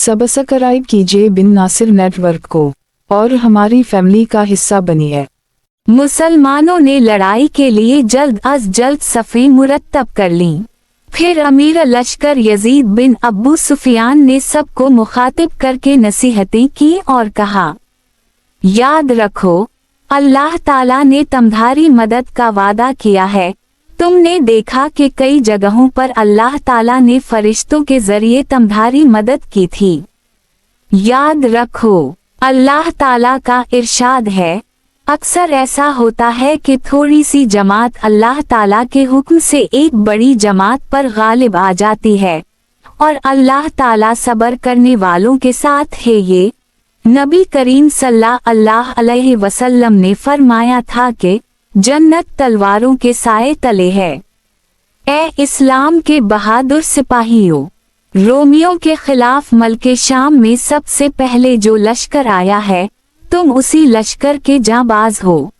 Subscribe कीजिए बिन Nasir network को और हमारी फैमिली का हिस्सा बनिए। मुसलमानों ने लड़ाई के लिए जल्द अज जल्द सफ़ें मुरतब कर लीं। फिर अमीर लश्कर यजीद बिन अबू सुफियान ने सबको मुखातिब करके नसीहतें की और कहा, याद रखो, अल्लाह ताला ने तुम्हारी मदद का वादा किया है। तुमने देखा कि कई जगहों पर अल्लाह ताला ने फरिश्तों के जरिए तुम्हारी मदद की थी। याद रखो, अल्लाह ताला का इरशाद है, अक्सर ऐसा होता है कि थोड़ी सी जमात अल्लाह ताला के हुक्म से एक बड़ी जमात पर गालिब आ जाती है और अल्लाह ताला सब्र करने वालों के साथ है। ये नबी करीम सल्लल्लाहु अलैहि वसल्लम ने फरमाया था कि जन्नत तलवारों के साए तले है। ए इस्लाम के बहादुर सिपाहियों, रोमियों के खिलाफ मल्के शाम में सबसे पहले जो लश्कर आया है, तुम उसी लश्कर के जांबाज हो।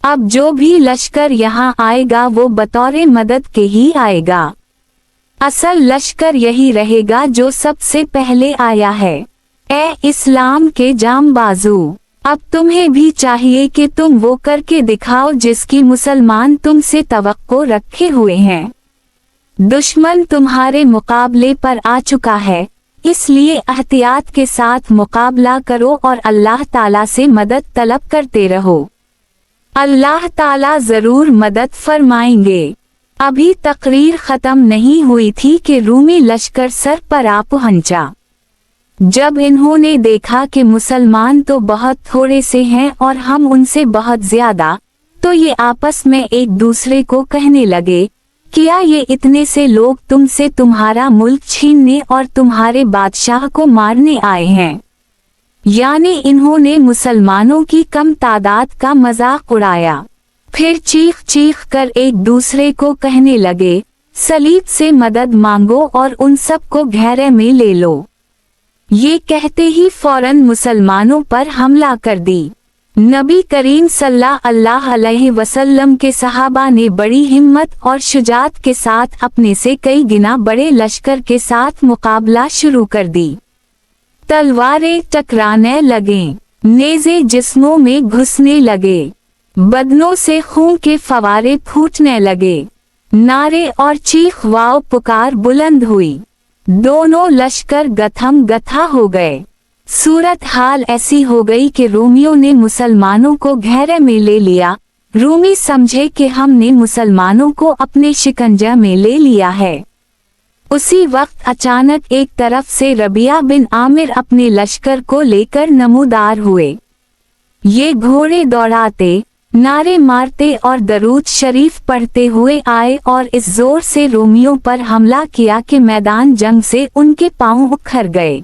अब जो भी लश्कर यहाँ आएगा वो बतौर मदद के ही आएगा। असल लश्कर यही रहेगा जो सबसे पहले आया है। ए इस्लाम के जांबाजू, अब तुम्हें भी चाहिए कि तुम वो करके दिखाओ जिसकी मुसलमान तुमसे तवक्को रखे हुए हैं। दुश्मन तुम्हारे मुकाबले पर आ चुका है, इसलिए एहतियात के साथ मुकाबला करो और अल्लाह ताला से मदद तलब करते रहो। अल्लाह ताला जरूर मदद फरमाएंगे। अभी तकरीर खत्म नहीं हुई थी कि रूमी लश्कर सर पर आ पहुंचा। जब इन्होंने देखा कि मुसलमान तो बहुत थोड़े से हैं और हम उनसे बहुत ज्यादा, तो ये आपस में एक दूसरे को कहने लगे, क्या ये इतने से लोग तुमसे तुम्हारा मुल्क छीनने और तुम्हारे बादशाह को मारने आए हैं? यानी इन्होंने मुसलमानों की कम तादाद का मजाक उड़ाया। फिर चीख चीख कर एक दूसरे को कहने लगे, सलीब से मदद मांगो और उन सब को घेरे में ले लो। ये कहते ही फौरन मुसलमानों पर हमला कर दी। नबी करीम सल्लल्लाहु अलैहि वसल्लम के सहाबा ने बड़ी हिम्मत और शुजात के साथ अपने से कई गुना बड़े लश्कर के साथ मुकाबला शुरू कर दी। तलवारें टकराने लगे, नेज़े जिस्मों में घुसने लगे, बदनों से खून के फवारे फूटने लगे, नारे और चीख वाव पुकार बुलंद हुई। दोनों लश्कर गथम गथा हो गए। सूरत हाल ऐसी हो गई कि रोमियों ने मुसलमानों को घेरे में ले लिया। रूमी समझे कि हमने मुसलमानों को अपने शिकंजा में ले लिया है। उसी वक्त अचानक एक तरफ से रबिया बिन आमिर अपने लश्कर को लेकर नमूदार हुए। ये घोड़े दौड़ाते, नारे मारते और दरूद शरीफ पढ़ते हुए आए और इस जोर से रोमियों पर हमला किया कि मैदान जंग से उनके पांव उखड़ गए।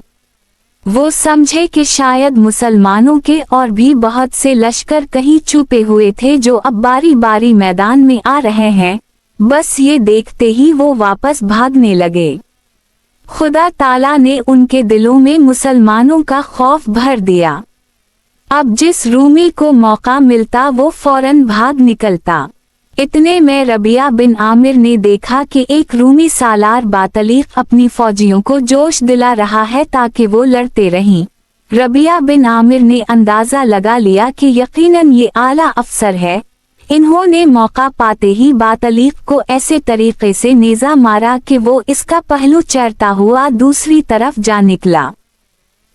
वो समझे कि शायद मुसलमानों के और भी बहुत से लश्कर कहीं छुपे हुए थे जो अब बारी बारी मैदान में आ रहे हैं। बस ये देखते ही वो वापस भागने लगे। खुदा ताला ने उनके दिलों में मुसलमानों का खौफ भर दिया। अब जिस रूमी को मौका मिलता वो फौरन भाग निकलता। इतने में रबिया बिन आमिर ने देखा कि एक रूमी सालार बातलीक अपनी फौजियों को जोश दिला रहा है ताकि वो लड़ते रहें। रबिया बिन आमिर ने अंदाजा लगा लिया कि यकीनन ये आला अफसर है। इन्होंने मौका पाते ही बातलीक को ऐसे तरीके से नेज़ा मारा कि वो इसका पहलू चरता हुआ दूसरी तरफ जा निकला।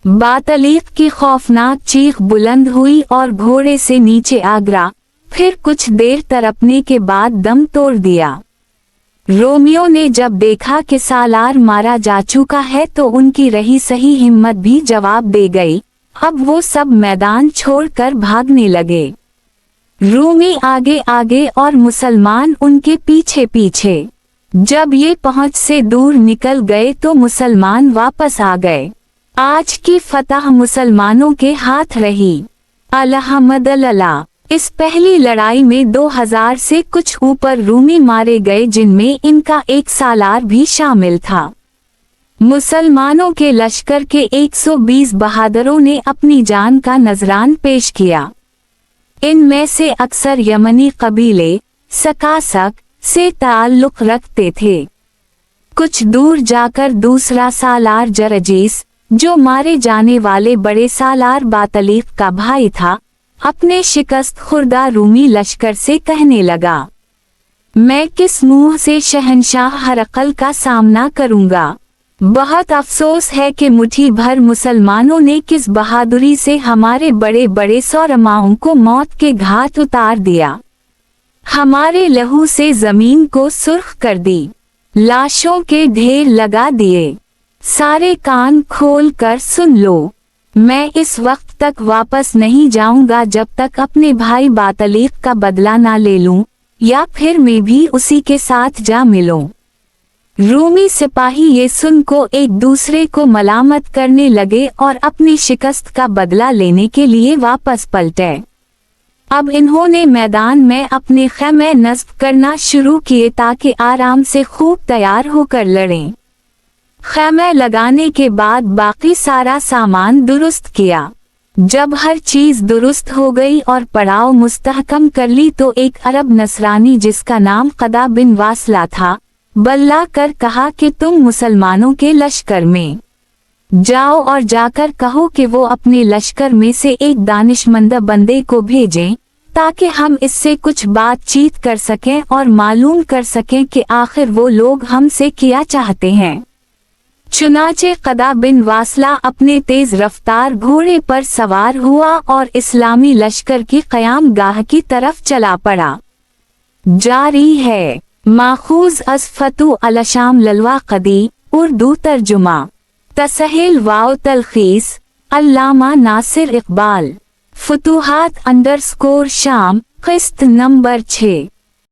बातलीक की खौफनाक चीख बुलंद हुई और घोड़े से नीचे आ गिरा। फिर कुछ देर तड़पने के बाद दम तोड़ दिया। रोमियों ने जब देखा कि सालार मारा जा चुका है तो उनकी रही सही हिम्मत भी जवाब दे गई। अब वो सब मैदान छोड़कर भागने लगे। रूमी आगे आगे और मुसलमान उनके पीछे पीछे। जब ये पहुंच से दूर निकल गए तो मुसलमान वापस आ गए। आज की फतह मुसलमानों के हाथ रही। अल्हम्दुलिल्लाह। इस पहली लड़ाई में 2000 से कुछ ऊपर रूमी मारे गए, जिनमें इनका एक सालार भी शामिल था। मुसलमानों के लश्कर के 120 बहादुरों ने अपनी जान का नजरान पेश किया। इनमें से अक्सर यमनी कबीले सकासक से ताल्लुक रखते थे। कुछ दूर जाकर दूसरा सालार जरजीस जो मारे जाने वाले बड़े सालार बातलीक का भाई था, अपने शिकस्त खुर्दा रूमी लश्कर से कहने लगा, मैं किस मुंह से शहंशाह हरकल का सामना करूंगा। बहुत अफसोस है कि मुट्ठी भर मुसलमानों ने किस बहादुरी से हमारे बड़े बड़े सौरमाओं को मौत के घाट उतार दिया, हमारे लहू से जमीन को सुर्ख कर दी, लाशों के ढेर लगा दिए। सारे कान खोल कर सुन लो, मैं इस वक्त तक वापस नहीं जाऊंगा जब तक अपने भाई बातलीक का बदला ना ले लूं, या फिर मैं भी उसी के साथ जा मिलूं। रूमी सिपाही ये सुन को एक दूसरे को मलामत करने लगे और अपनी शिकस्त का बदला लेने के लिए वापस पलटे। अब इन्होंने मैदान में अपने ख़ैमे नस्ब करना शुरू किए ताकि आराम से खूब तैयार होकर लड़ें। ख़ैमे लगाने के बाद बाकी सारा सामान दुरुस्त किया। जब हर चीज दुरुस्त हो गई और पड़ाव मुस्तहकम कर ली तो एक अरब नसरानी जिसका नाम कदा बिन वासला था, बल्ला कर कहा कि तुम मुसलमानों के लश्कर में जाओ और जाकर कहो कि वो अपने लश्कर में से एक दानिशमंद बंदे को भेजें ताकि हम इससे कुछ बातचीत कर सकें और मालूम कर सकें कि आखिर वो लोग हमसे क्या चाहते हैं। चुनाचे कदा बिन वासला अपने तेज रफ्तार घोड़े पर सवार हुआ और इस्लामी लश्कर की क़याम गाह की तरफ चला पड़ा। जारी है माखूज अस फतू अलशाम ललवा कदी, उर्दू तर्जुमा, तसहील वाव तलखीस, अल्लामा नासिर इकबाल, फुतूहात _शाम, क़िस्त नंबर 6।